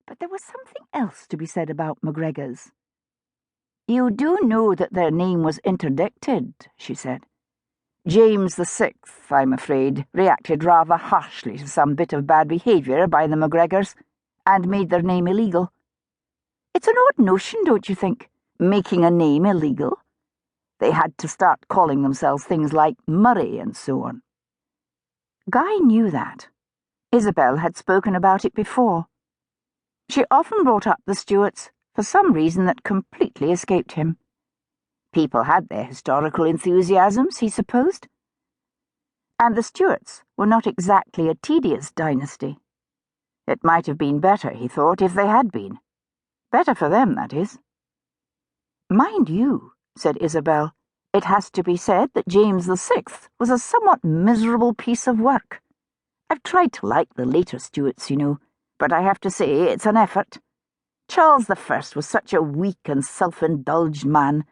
But there was something else to be said about McGregors. "You do know that their name was interdicted," she said. "James VI, I'm afraid, reacted rather harshly to some bit of bad behaviour by the McGregors, and made their name illegal. It's an odd notion, don't you think, making a name illegal? They had to start calling themselves things like Murray and so on." Guy knew that. Isabel had spoken about it before. She often brought up the Stuarts for some reason that completely escaped him. People had their historical enthusiasms, he supposed. And the Stuarts were not exactly a tedious dynasty. It might have been better, he thought, if they had been. Better for them, that is. "Mind you," said Isabel, "it has to be said that James VI was a somewhat miserable piece of work. I've tried to like the later Stuarts, you know, but I have to say it's an effort. Charles I was such a weak and self-indulged man,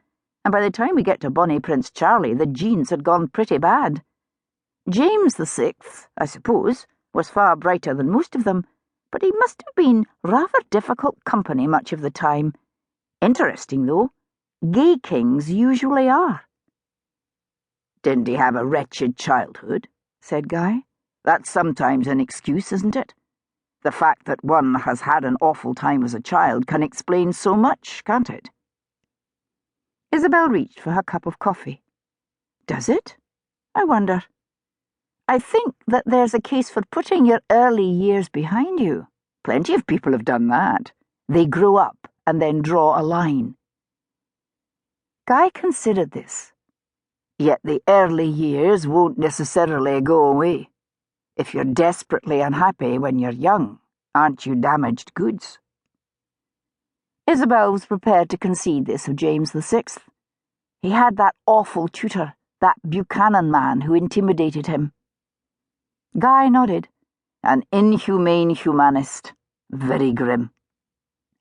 and by the time we get to Bonnie Prince Charlie, the genes had gone pretty bad. James VI, I suppose, was far brighter than most of them, but he must have been rather difficult company much of the time. Interesting, though. Gay kings usually are." "Didn't he have a wretched childhood?" said Guy. "That's sometimes an excuse, isn't it? The fact that one has had an awful time as a child can explain so much, can't it?" Isabel reached for her cup of coffee. "Does it? I wonder. I think that there's a case for putting your early years behind you. Plenty of people have done that. They grow up and then draw a line." Guy considered this. "Yet the early years won't necessarily go away. If you're desperately unhappy when you're young, aren't you damaged goods?" Isabel was prepared to concede this of James VI. He had that awful tutor, that Buchanan man who intimidated him. Guy nodded. "An inhumane humanist. Very grim."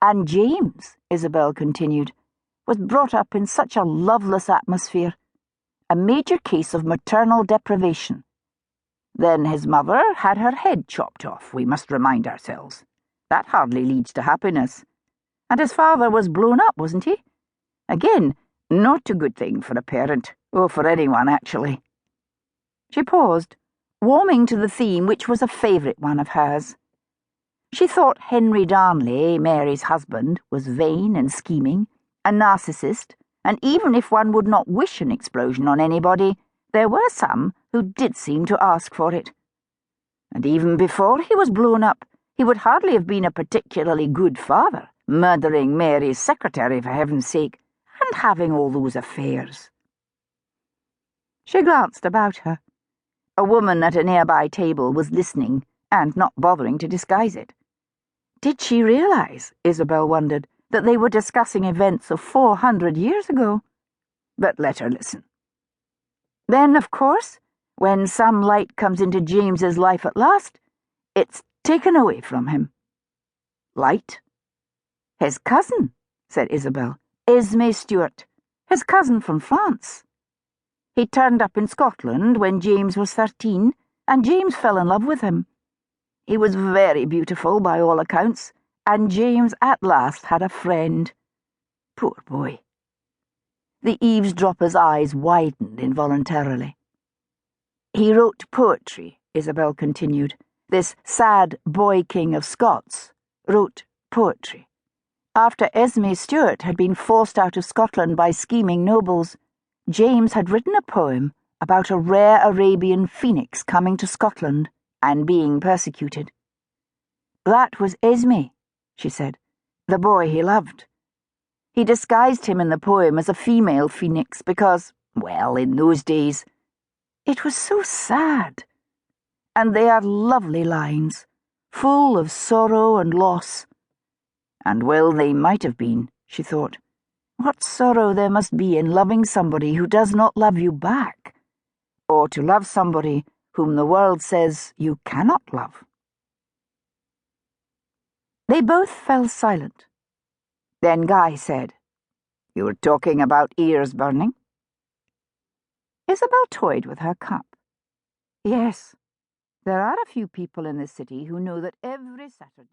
"And James," Isabel continued, "was brought up in such a loveless atmosphere. A major case of maternal deprivation. Then his mother had her head chopped off, we must remind ourselves. That hardly leads to happiness. And his father was blown up, wasn't he? Again, not a good thing for a parent, or for anyone, actually." She paused, warming to the theme which was a favourite one of hers. She thought Henry Darnley, Mary's husband, was vain and scheming, a narcissist, and even if one would not wish an explosion on anybody, there were some who did seem to ask for it. And even before he was blown up, he would hardly have been a particularly good father, murdering Mary's secretary for heaven's sake, and having all those affairs. She glanced about her. A woman at a nearby table was listening, and not bothering to disguise it. Did she realize, Isabel wondered, that they were discussing events of 400 years ago? But let her listen. "Then, of course, when some light comes into James's life at last, it's taken away from him." "Light?" "His cousin," said Isabel. "Esme Stuart. His cousin from France. He turned up in Scotland when James was 13, and James fell in love with him. He was very beautiful by all accounts, and James at last had a friend. Poor boy." The eavesdropper's eyes widened involuntarily. "He wrote poetry," Isabel continued. "This sad boy-king of Scots wrote poetry. After Esme Stuart had been forced out of Scotland by scheming nobles, James had written a poem about a rare Arabian phoenix coming to Scotland and being persecuted. That was Esme," she said, "the boy he loved. He disguised him in the poem as a female phoenix because, well, in those days, it was so sad. And they are lovely lines, full of sorrow and loss. And well they might have been, she thought. What sorrow there must be in loving somebody who does not love you back, or to love somebody whom the world says you cannot love." They both fell silent. Then Guy said, "You were talking about ears burning?" Isabel toyed with her cup. "Yes, there are a few people in this city who know that every Saturday